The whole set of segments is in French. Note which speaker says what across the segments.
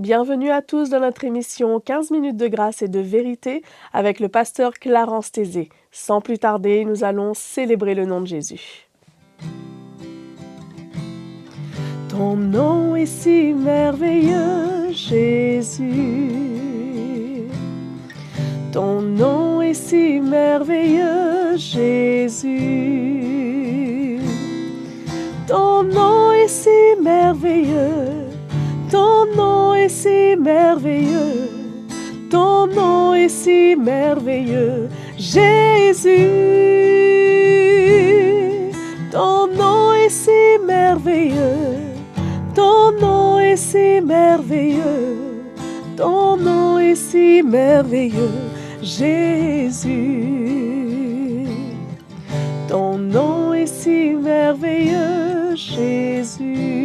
Speaker 1: Bienvenue à tous dans notre émission 15 minutes de grâce et de vérité avec le pasteur Clarence Tézé. Sans plus tarder, nous allons célébrer le nom de Jésus. Ton nom est si merveilleux, Jésus. Ton nom est si merveilleux, Jésus. Ton nom est si merveilleux. Ton nom est si merveilleux, ton nom est si merveilleux, Jésus. Ton nom est si merveilleux, ton nom est si merveilleux, ton nom est si merveilleux, Jésus. Ton nom est si merveilleux, Jésus.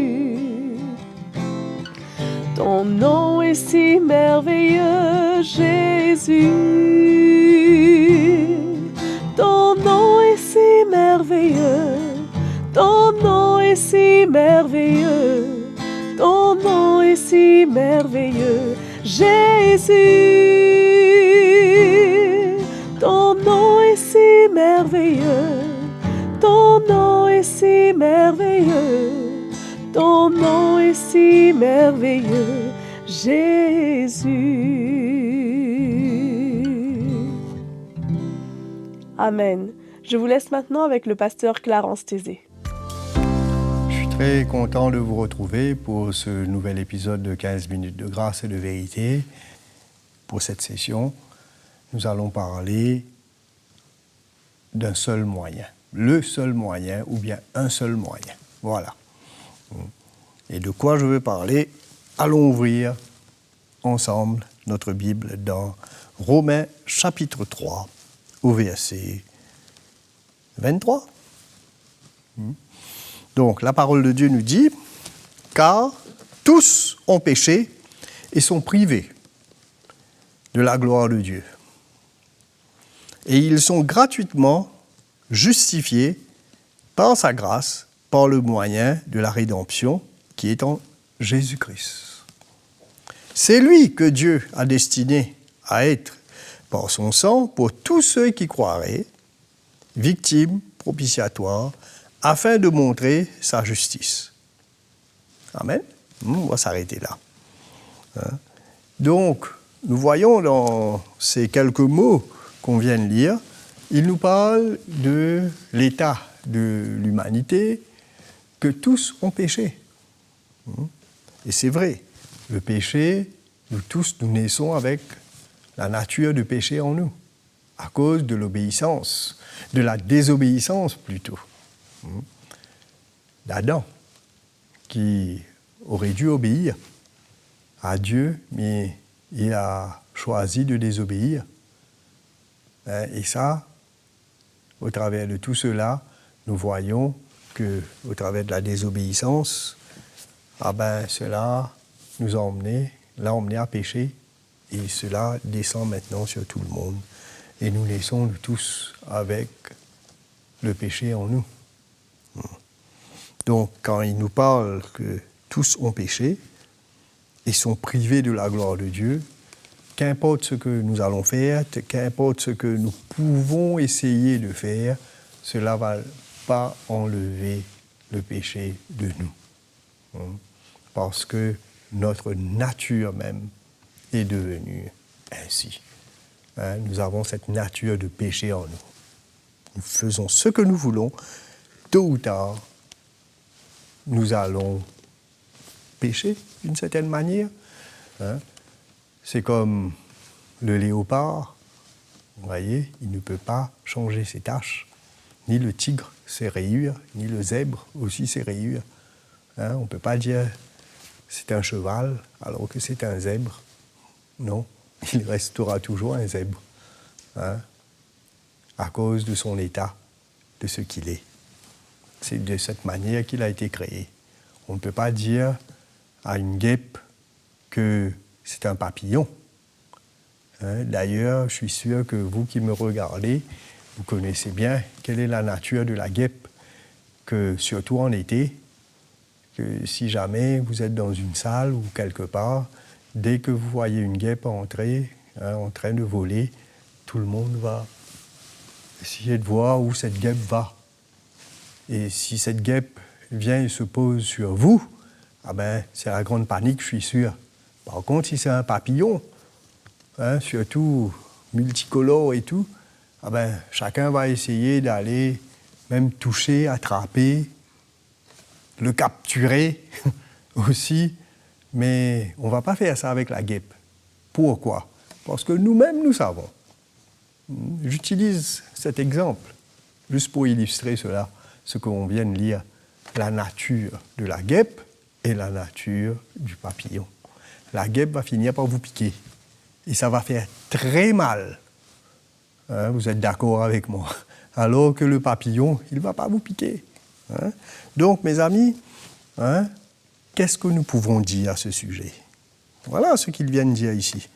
Speaker 1: Ton nom est si merveilleux, Jésus. Ton nom est si merveilleux. Ton nom est si merveilleux. Ton nom est si merveilleux, Jésus. Ton nom est si merveilleux. Ton nom est si merveilleux. Ton nom est si merveilleux, Jésus. Amen. Je vous laisse maintenant avec le pasteur Clarence Tézé.
Speaker 2: Je suis très content de vous retrouver pour ce nouvel épisode de 15 minutes de grâce et de vérité. Pour cette session, nous allons parler d'un seul moyen. Le seul moyen ou bien un seul moyen. Voilà. Et de quoi je veux parler? Allons ouvrir ensemble notre Bible dans Romains chapitre 3 au verset 23. Donc la parole de Dieu nous dit « Car tous ont péché et sont privés de la gloire de Dieu. Et ils sont gratuitement justifiés par sa grâce, par le moyen de la rédemption qui est en Jésus-Christ. C'est lui que Dieu a destiné à être, par son sang, pour tous ceux qui croiraient, victime propitiatoire, afin de montrer sa justice. » Amen. On va s'arrêter là. Donc, nous voyons dans ces quelques mots qu'on vient de lire, il nous parle de l'état de l'humanité, que tous ont péché. Et c'est vrai, le péché, nous tous, nous naissons avec la nature de péché en nous, à cause de l'obéissance, de la désobéissance plutôt, d'Adam, qui aurait dû obéir à Dieu, mais il a choisi de désobéir. Et ça, au travers de tout cela, nous voyons qu'au travers de la désobéissance, cela nous a l'a emmené à pécher, et cela descend maintenant sur tout le monde. Et nous naissons nous tous avec le péché en nous. Donc, quand il nous parle que tous ont péché et sont privés de la gloire de Dieu, qu'importe ce que nous allons faire, qu'importe ce que nous pouvons essayer de faire, cela ne va pas enlever le péché de nous. Parce que notre nature même est devenue ainsi. Nous avons cette nature de péché en nous. Nous faisons ce que nous voulons, tôt ou tard, nous allons pécher d'une certaine manière. C'est comme le léopard, vous voyez, il ne peut pas changer ses taches, ni le tigre ses rayures, ni le zèbre aussi ses rayures. On ne peut pas dire c'est un cheval alors que c'est un zèbre. Non, il restera toujours un zèbre, à cause de son état, de ce qu'il est. C'est de cette manière qu'il a été créé. On ne peut pas dire à une guêpe que c'est un papillon. D'ailleurs, je suis sûr que vous qui me regardez, vous connaissez bien quelle est la nature de la guêpe, que surtout en été, que si jamais vous êtes dans une salle ou quelque part dès que vous voyez une guêpe entrer, en train de voler, tout le monde va essayer de voir où cette guêpe va. Et si cette guêpe vient et se pose sur vous, ah ben, c'est la grande panique, je suis sûr. Par contre, si c'est un papillon, surtout multicolore et tout, ah ben, chacun va essayer d'aller même toucher, attraper, le capturer aussi, mais on ne va pas faire ça avec la guêpe. Pourquoi? Parce que nous-mêmes, nous savons. J'utilise cet exemple juste pour illustrer cela, ce qu'on vient de lire, la nature de la guêpe et la nature du papillon. La guêpe va finir par vous piquer et ça va faire très mal. Vous êtes d'accord avec moi? Alors que le papillon, il ne va pas vous piquer. Donc, mes amis, qu'est-ce que nous pouvons dire à ce sujet? Voilà ce qu'ils viennent dire ici.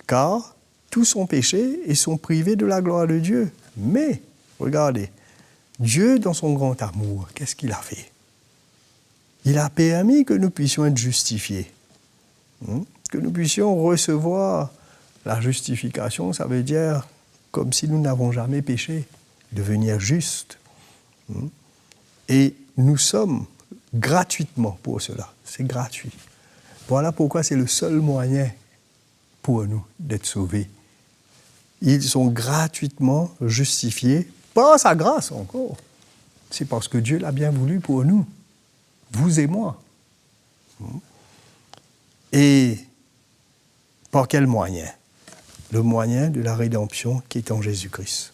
Speaker 2: Car tous ont péché et sont privés de la gloire de Dieu. Mais, regardez, Dieu, dans son grand amour, qu'est-ce qu'il a fait? Il a permis que nous puissions être justifiés. Que nous puissions recevoir la justification, ça veut dire comme si nous n'avons jamais péché, devenir justes. Et nous sommes gratuitement pour cela. C'est gratuit. Voilà pourquoi c'est le seul moyen pour nous d'être sauvés. Ils sont gratuitement justifiés par sa grâce encore. C'est parce que Dieu l'a bien voulu pour nous, vous et moi. Et par quel moyen? Le moyen de la rédemption qui est en Jésus-Christ.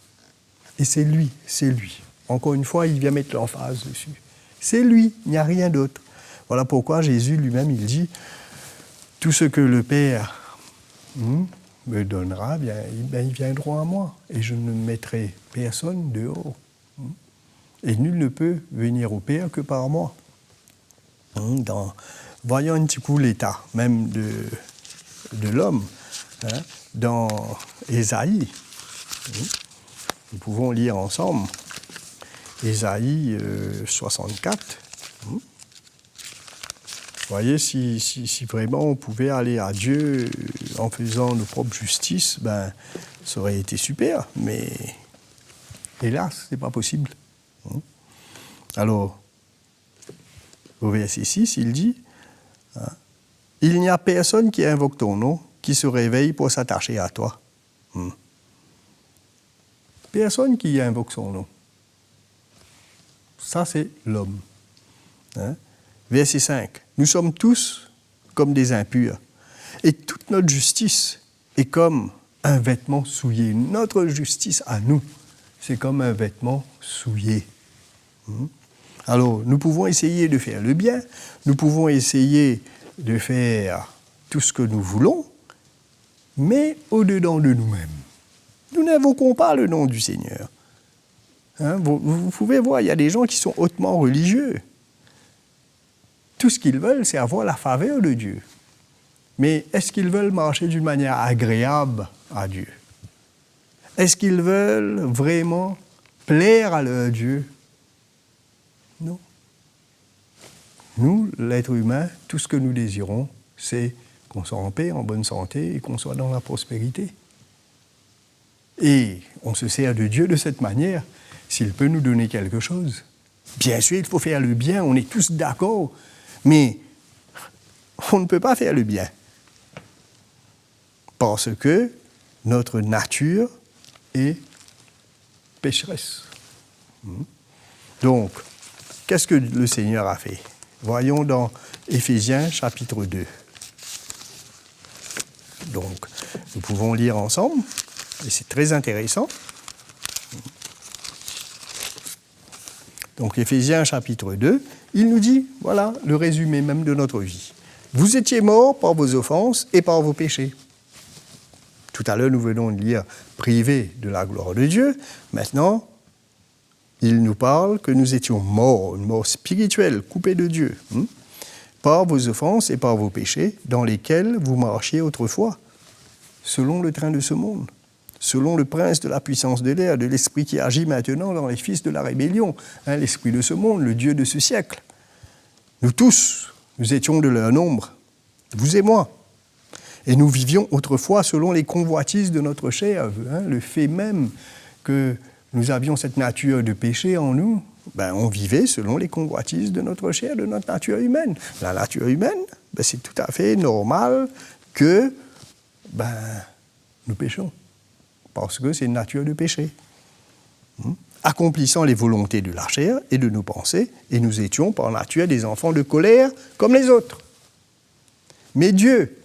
Speaker 2: Et c'est lui. Encore une fois, il vient mettre l'emphase dessus. C'est lui, il n'y a rien d'autre. Voilà pourquoi Jésus lui-même, il dit, tout ce que le Père me donnera, ils viendront à moi, et je ne mettrai personne dehors. Et nul ne peut venir au Père que par moi. Voyons un petit coup l'état même de l'homme, dans Ésaïe. Nous pouvons lire ensemble Ésaïe 64. Voyez, si vraiment on pouvait aller à Dieu en faisant nos propres justices, ça aurait été super, mais hélas, ce n'est pas possible. Alors, au verset 6, il dit, il n'y a personne qui invoque ton nom, qui se réveille pour s'attacher à toi. Personne qui invoque son nom. Ça, c'est l'homme. Verset 5. Nous sommes tous comme des impurs, et toute notre justice est comme un vêtement souillé. Notre justice à nous, c'est comme un vêtement souillé. Alors, nous pouvons essayer de faire le bien, nous pouvons essayer de faire tout ce que nous voulons, mais au-dedans de nous-mêmes. Nous n'invoquons pas le nom du Seigneur. Vous pouvez voir, il y a des gens qui sont hautement religieux. Tout ce qu'ils veulent, c'est avoir la faveur de Dieu. Mais est-ce qu'ils veulent marcher d'une manière agréable à Dieu? Est-ce qu'ils veulent vraiment plaire à leur Dieu? Non. Nous, l'être humain, tout ce que nous désirons, c'est qu'on soit en paix, en bonne santé et qu'on soit dans la prospérité. Et on se sert de Dieu de cette manière, s'il peut nous donner quelque chose. Bien sûr, il faut faire le bien, on est tous d'accord, mais on ne peut pas faire le bien. Parce que notre nature est pécheresse. Donc, qu'est-ce que le Seigneur a fait? Voyons dans Éphésiens chapitre 2. Donc, nous pouvons lire ensemble, et c'est très intéressant. Donc, Éphésiens chapitre 2, il nous dit, voilà, le résumé même de notre vie. Vous étiez morts par vos offenses et par vos péchés. Tout à l'heure, nous venons de lire privés de la gloire de Dieu. Maintenant, il nous parle que nous étions morts, une mort spirituelle, coupés de Dieu, par vos offenses et par vos péchés, dans lesquels vous marchiez autrefois, selon le train de ce monde, selon le prince de la puissance de l'air, de l'esprit qui agit maintenant dans les fils de la rébellion, l'esprit de ce monde, le Dieu de ce siècle. Nous tous, nous étions de leur nombre, vous et moi. Et nous vivions autrefois selon les convoitises de notre chair. Hein, le fait même que nous avions cette nature de péché en nous, ben, on vivait selon les convoitises de notre chair, de notre nature humaine. La nature humaine, ben, c'est tout à fait normal que nous péchons, parce que c'est une nature de péché. Accomplissant les volontés de la chair et de nos pensées, et nous étions par nature des enfants de colère comme les autres. Mais Dieu,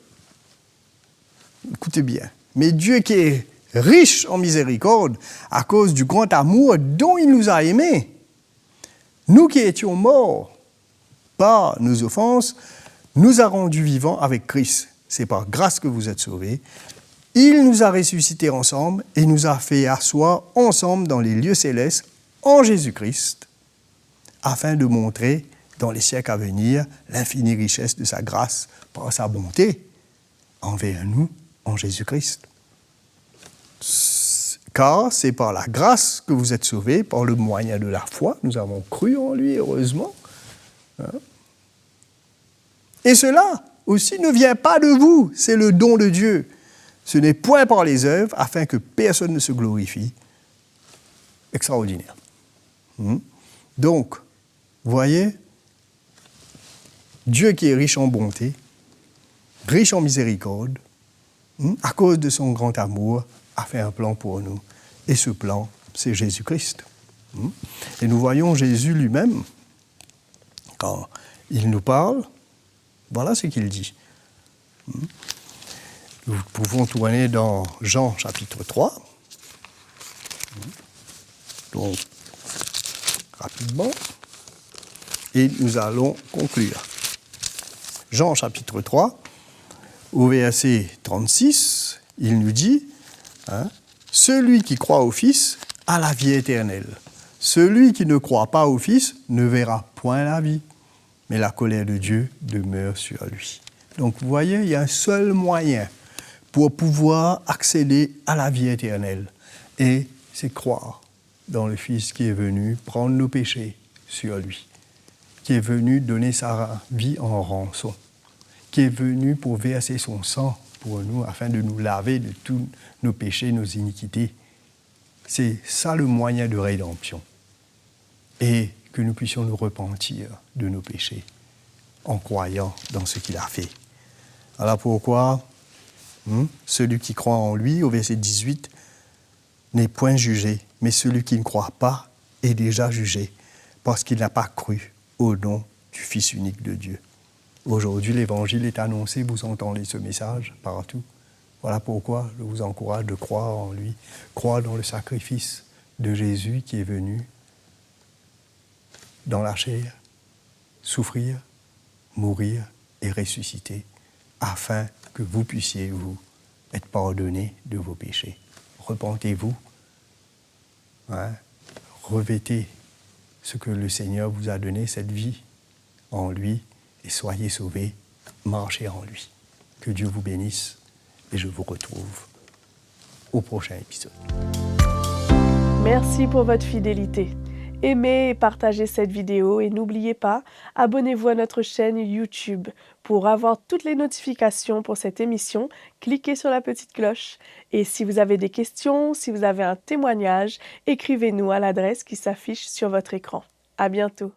Speaker 2: écoutez bien, mais Dieu qui est riche en miséricorde à cause du grand amour dont il nous a aimés, nous qui étions morts par nos offenses, nous a rendus vivants avec Christ. C'est par grâce que vous êtes sauvés. Il nous a ressuscités ensemble et nous a fait asseoir ensemble dans les lieux célestes en Jésus-Christ, afin de montrer dans les siècles à venir l'infinie richesse de sa grâce par sa bonté envers nous en Jésus-Christ. Car c'est par la grâce que vous êtes sauvés, par le moyen de la foi. Nous avons cru en lui, heureusement. Et cela aussi ne vient pas de vous, c'est le don de Dieu. Ce n'est point par les œuvres, afin que personne ne se glorifie. Extraordinaire. Donc, vous voyez, Dieu qui est riche en bonté, riche en miséricorde, à cause de son grand amour, a fait un plan pour nous. Et ce plan, c'est Jésus-Christ. Et nous voyons Jésus lui-même, quand il nous parle, voilà ce qu'il dit. Nous pouvons tourner dans Jean chapitre 3. Donc, rapidement. Et nous allons conclure. Jean chapitre 3, au verset 36, il nous dit, celui qui croit au Fils a la vie éternelle. Celui qui ne croit pas au Fils ne verra point la vie, mais la colère de Dieu demeure sur lui. Donc, vous voyez, il y a un seul moyen pour pouvoir accéder à la vie éternelle. Et c'est croire dans le Fils qui est venu prendre nos péchés sur lui, qui est venu donner sa vie en rançon, qui est venu pour verser son sang pour nous, afin de nous laver de tous nos péchés, nos iniquités. C'est ça le moyen de rédemption. Et que nous puissions nous repentir de nos péchés en croyant dans ce qu'il a fait. Voilà pourquoi celui qui croit en lui, au verset 18, n'est point jugé, mais celui qui ne croit pas est déjà jugé, parce qu'il n'a pas cru au nom du Fils unique de Dieu. Aujourd'hui, l'Évangile est annoncé, vous entendez ce message partout. Voilà pourquoi je vous encourage de croire en lui, croire dans le sacrifice de Jésus qui est venu dans la chair, souffrir, mourir et ressusciter, afin que vous puissiez vous être pardonnés de vos péchés. Repentez-vous, revêtez ce que le Seigneur vous a donné, cette vie en lui, et soyez sauvés, marchez en lui. Que Dieu vous bénisse et je vous retrouve au prochain épisode.
Speaker 1: Merci pour votre fidélité. Aimez et partagez cette vidéo et n'oubliez pas, abonnez-vous à notre chaîne YouTube. Pour avoir toutes les notifications pour cette émission, cliquez sur la petite cloche. Et si vous avez des questions, si vous avez un témoignage, écrivez-nous à l'adresse qui s'affiche sur votre écran. À bientôt.